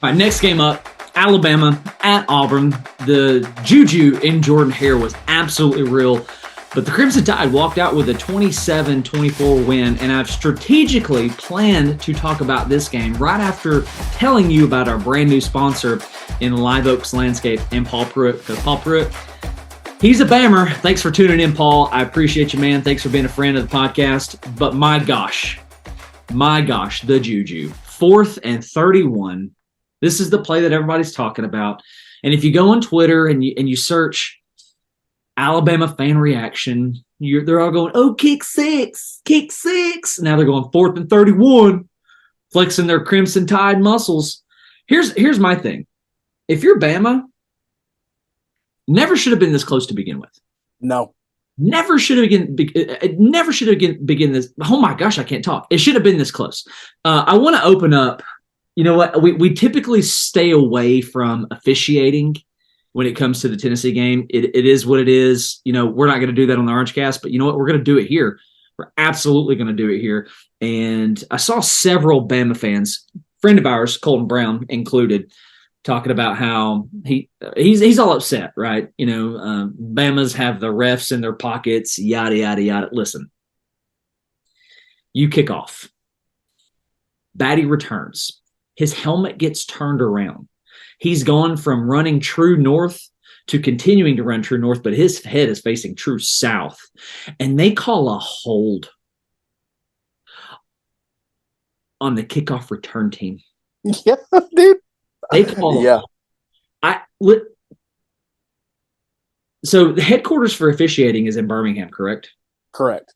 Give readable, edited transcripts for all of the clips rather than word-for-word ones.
All right, next game up, Alabama at Auburn. The juju in Jordan Hare was absolutely real, but the Crimson Tide walked out with a 27-24 win, and I've strategically planned to talk about this game right after telling you about our brand new sponsor in Live Oaks Landscape and Paul Pruitt. Because Paul Pruitt, he's a Bammer. Thanks for tuning in, Paul. I appreciate you, man. Thanks for being a friend of the podcast. But my gosh, the juju. 4th and 31. This is the play that everybody's talking about. And if you go on Twitter and you search Alabama fan reaction, they're all going, oh, kick six. Now they're going 4th and 31, flexing their Crimson Tide muscles. Here's my thing. If you're Bama, never should have been this close to begin with. No. Never should have begin this. Oh my gosh, I can't talk. It should have been this close. I want to open up. You know what? We typically stay away from officiating when it comes to the Tennessee game. It is what it is. You know, we're not going to do that on the Orange Cast, but you know what? We're going to do it here. We're absolutely going to do it here. And I saw several Bama fans, friend of ours, Colton Brown included, talking about how he's all upset, right? You know, Bama's have the refs in their pockets, yada, yada, yada. Listen, you kick off. Batty returns. His helmet gets turned around. He's gone from running true north to continuing to run true north, but his head is facing true south. And they call a hold on the kickoff return team. Yeah, dude. They call So the headquarters for officiating is in Birmingham, correct? Correct.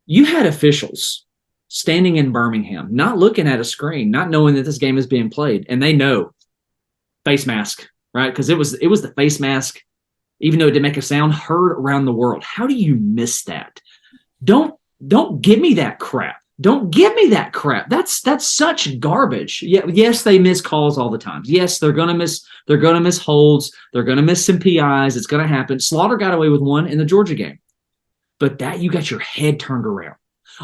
You had officials standing in Birmingham, not looking at a screen, not knowing that this game is being played, and they know face mask, right? Because it was the face mask, even though it didn't make a sound, heard around the world. How do you miss that? Don't give me that crap. Don't give me that crap. That's such garbage. Yeah, yes, they miss calls all the time. Yes, they're gonna miss holds. They're gonna miss some PIs. It's gonna happen. Slaughter got away with one in the Georgia game, but that you got your head turned around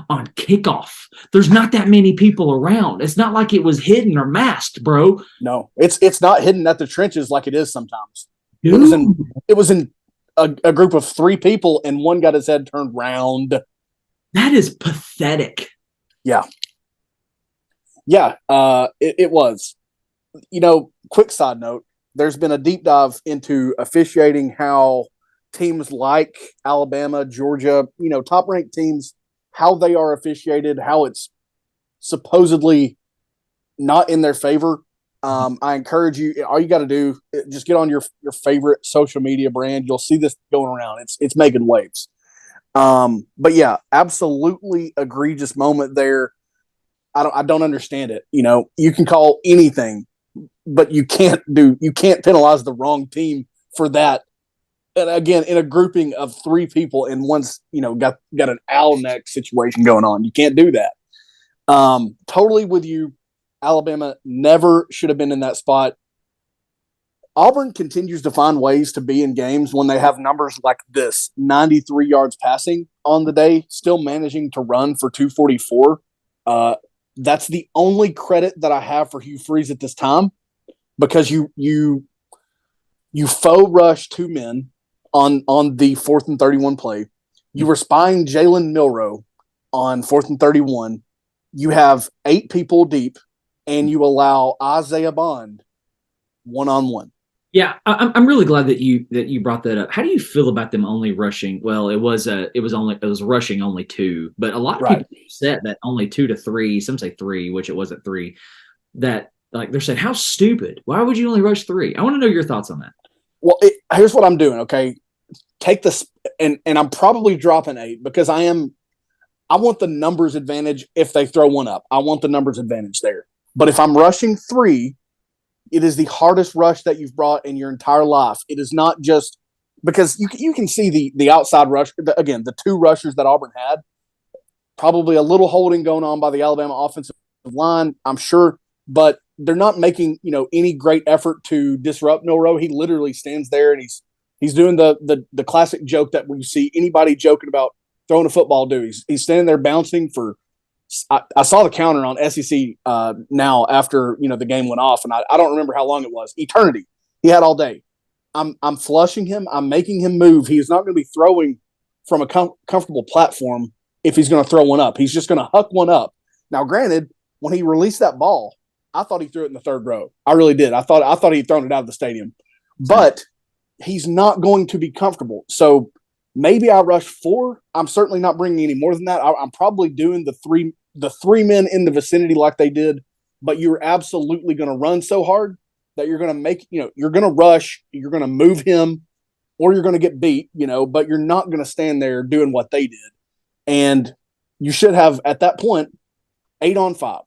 on kickoff. There's not that many people around. It's not like it was hidden or masked, bro. No, it's not hidden at the trenches like it is sometimes. Dude. It was in a group of 3 people, and one got his head turned round. That is pathetic. Yeah. It was. You know, quick side note, there's been a deep dive into officiating, how teams like Alabama, Georgia, you know, top-ranked teams, how they are officiated, how it's supposedly not in their favor. I encourage you, all you got to do, just get on your favorite social media brand. You'll see this going around. It's making waves. But yeah, absolutely egregious moment there. I don't understand it. You know, you can call anything, but you can't penalize the wrong team for that. And again, in a grouping of 3 people, and one's, you know, got an owl neck situation going on. You can't do that. Totally with you. Alabama never should have been in that spot. Auburn continues to find ways to be in games when they have numbers like this: 93 yards passing on the day, still managing to run for 244. That's the only credit that I have for Hugh Freeze at this time, because you faux rush 2 men on the 4th and 31 play. You were spying Jalen Milroe on 4th and 31. You have 8 people deep, and you allow Isaiah Bond one-on-one. Yeah, I'm really glad that you brought that up. How do you feel about them only rushing? Well, it was rushing only 2, but a lot of people said that only 2 to 3. Some say 3, which it wasn't 3. That, like, they're saying, how stupid? Why would you only rush 3? I want to know your thoughts on that. Well, here's what I'm doing. Okay, take this, and I'm probably dropping 8 because I want the numbers advantage if they throw one up. I want the numbers advantage there. But if I'm rushing 3, it is the hardest rush that you've brought in your entire life. It is not just because you can see the outside rush. Again, the 2 rushers that Auburn had, probably a little holding going on by the Alabama offensive line, I'm sure, but they're not making, you know, any great effort to disrupt Milroe. He literally stands there and he's doing the classic joke that we see anybody joking about throwing a football do. He's standing there bouncing for I saw the counter on SEC now after the game went off, and I don't remember how long it was. Eternity. He had all day. I'm flushing him. I'm making him move. He's not going to be throwing from a comfortable platform if he's going to throw one up. He's just going to huck one up. Now, granted, when he released that ball, I thought he threw it in the third row. I really did. I thought he'd thrown it out of the stadium. But he's not going to be comfortable. So maybe I rush 4. I'm certainly not bringing any more than that. I'm probably doing the three men in the vicinity like they did. But you're absolutely going to run so hard that you're going to make, you're going to rush, you're going to move him, or you're going to get beat, but you're not going to stand there doing what they did. And you should have, at that point, 8 on 5.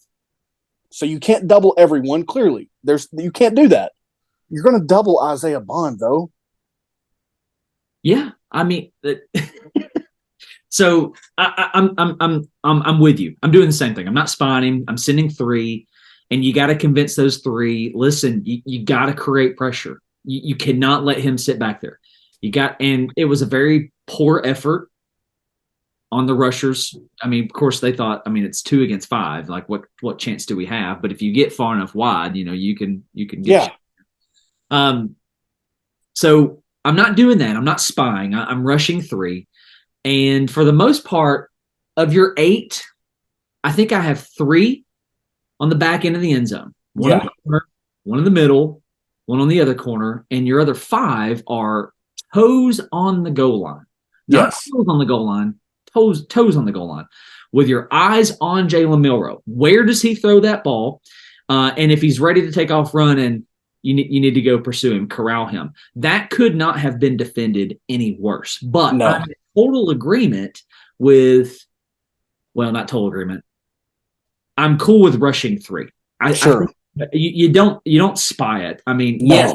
So you can't double everyone, clearly. You can't do that. You're going to double Isaiah Bond, though. Yeah, I mean, so I'm with you. I'm doing the same thing. I'm not spying him. I'm sending 3. And you got to convince those 3, listen, you got to create pressure. You cannot let him sit back there. And it was a very poor effort on the rushers. I mean, of course, they thought, it's 2 against 5. Like, what chance do we have? But if you get far enough wide, you can get. Yeah. So I'm not doing that. I'm not spying. I'm rushing 3. And for the most part of your 8, I think I have 3 on the back end of the end zone. One in the corner, one in the middle, one on the other corner, and your other 5 are toes on the goal line. Not toes on the goal line, toes on the goal line. With your eyes on Jalen Milroe. Where does he throw that ball? And if he's ready to take off running, you need to go pursue him, corral him. That could not have been defended any worse. But I'm in total agreement with, well, not total agreement. I'm cool with rushing 3. Sure. You don't spy it. Yes,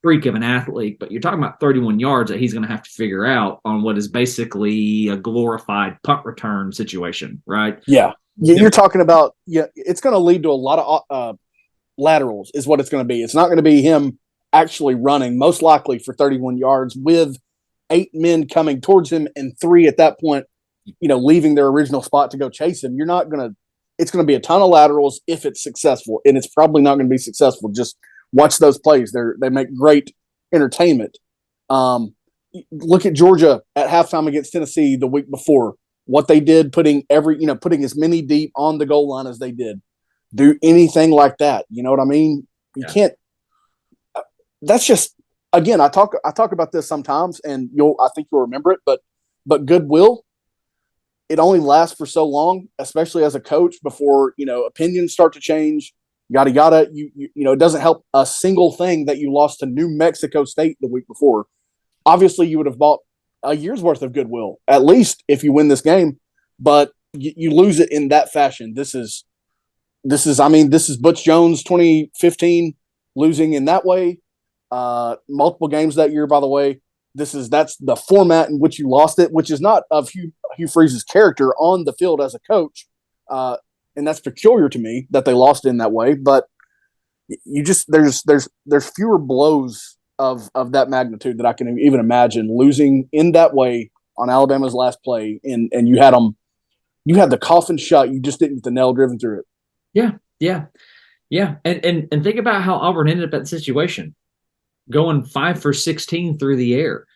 freak of an athlete, but you're talking about 31 yards that he's going to have to figure out on what is basically a glorified punt return situation, right? Yeah. You're talking about, it's going to lead to a lot of laterals is what it's going to be. It's not going to be him actually running, most likely for 31 yards with 8 men coming towards him and 3 at that point, leaving their original spot to go chase him. It's going to be a ton of laterals if it's successful, and it's probably not going to be successful. Just watch those plays. They make great entertainment. Look at Georgia at halftime against Tennessee the week before. What they did, putting as many deep on the goal line as they did. Do anything like that. You know what I mean? You can't. That's just, again, I talk about this sometimes, and I think you'll remember it. But goodwill, it only lasts for so long, especially as a coach, before opinions start to change. Yada yada. It doesn't help a single thing that you lost to New Mexico State the week before. Obviously, you would have bought a year's worth of goodwill, at least if you win this game. But you lose it in that fashion. This is Butch Jones 2015 losing in that way. Multiple games that year, by the way. That's the format in which you lost it, which is not of Hugh Freeze's character on the field as a coach. And that's peculiar to me that they lost in that way. But there's fewer blows of that magnitude that I can even imagine losing in that way on Alabama's last play. And you had the coffin shut. You just didn't get the nail driven through it. Yeah. And think about how Auburn ended up at the situation. Going 5 for 16 through the air.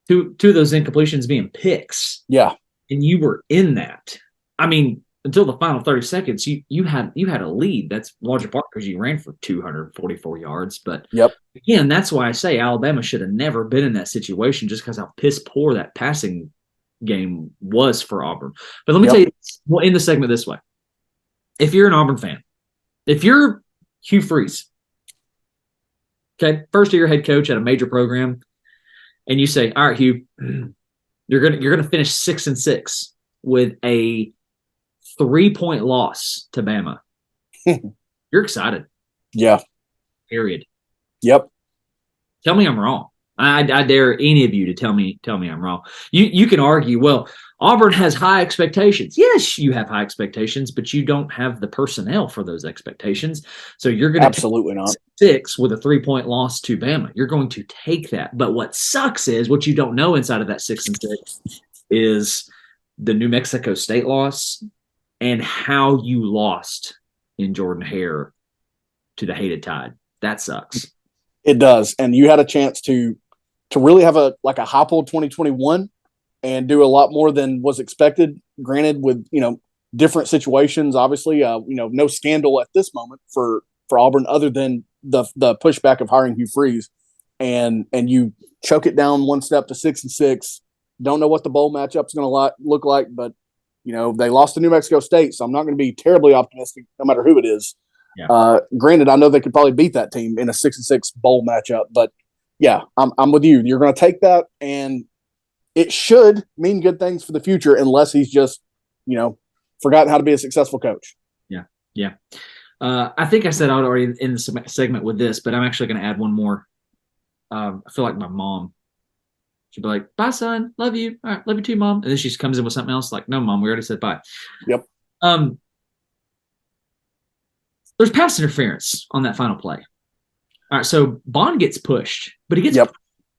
Two of those incompletions being picks. Yeah. And you were in that. Until the final 30 seconds, you had a lead. That's larger part because you ran for 244 yards. But again, that's why I say Alabama should have never been in that situation, just because how piss poor that passing game was for Auburn. But let me tell you this. We'll end the segment this way. If you're an Auburn fan, if you're Hugh Freeze, okay, first year head coach at a major program, and you say, all right, Hugh, you're gonna finish 6-6 with a 3-point loss to Bama. You're excited. Yeah. Period. Yep. Tell me I'm wrong. I dare any of you to tell me I'm wrong. You can argue, well, Auburn has high expectations. Yes, you have high expectations, but you don't have the personnel for those expectations. So you're going to absolutely not 6 with a 3-point loss to Bama. You're going to take that. But what sucks is what you don't know inside of that 6-6 is the New Mexico State loss and how you lost in Jordan Hare to the hated Tide. That sucks. It does. And you had a chance to really have a high-pull 2021 and do a lot more than was expected. Granted, with different situations, obviously, no scandal at this moment for Auburn other than the pushback of hiring Hugh Freeze, and you choke it down one step to 6-6. Don't know what the bowl matchup's going to look like, but they lost to New Mexico State, so I'm not going to be terribly optimistic, no matter who it is. Yeah. Granted, I know they could probably beat that team in a 6-6 bowl matchup, but yeah, I'm with you. You're going to take that, and it should mean good things for the future, unless he's just, forgotten how to be a successful coach. Yeah. I think I said I would already in the segment with this, but I'm actually going to add one more. I feel like my mom. She'd be like, "Bye, son. Love you. All right, love you too, mom." And then she comes in with something else, like, "No, mom, we already said bye." Yep. There's pass interference on that final play. All right, so Bond gets pushed, but he gets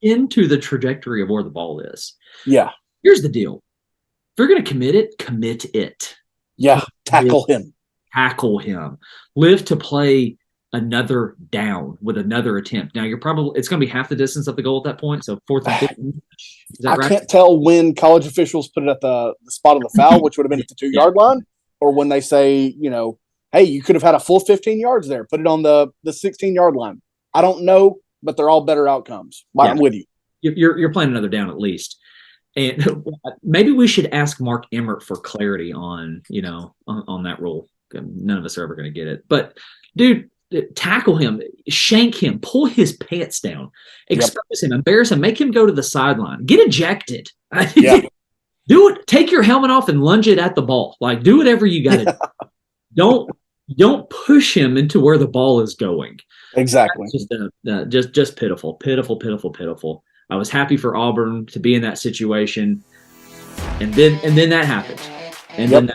into the trajectory of where the ball is. Yeah. Here's the deal. If you're going to commit it. Yeah, tackle him. Tackle him. Live to play another down with another attempt. Now, it's going to be half the distance of the goal at that point, so 4th and 15. Is that right? I can't tell when college officials put it at the spot of the foul, which would have been at the 2-yard line, or when they say, hey, you could have had a full 15 yards there. Put it on the 16-yard line. I don't know, but they're all better outcomes. I'm with you. You're playing another down at least. And maybe we should ask Mark Emmert for clarity on that rule. None of us are ever going to get it. But, dude, tackle him, shank him, pull his pants down, expose him, embarrass him, make him go to the sideline, get ejected. Yeah. Do it. Take your helmet off and lunge it at the ball. Like, do whatever you got to do. Don't push him into where the ball is going. Exactly. Just pitiful. I was happy for Auburn to be in that situation, and then that happened, and then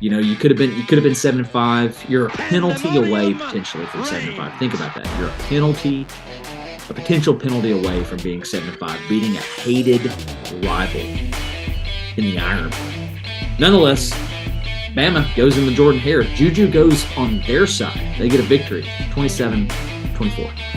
you could have been 7-5. You're a penalty away potentially from 7-5. Think about that. You're a potential penalty away from being 7-5, beating a hated rival in the Iron. Nonetheless, Bama goes in the Jordan Hare. Juju goes on their side. They get a victory, 27-24.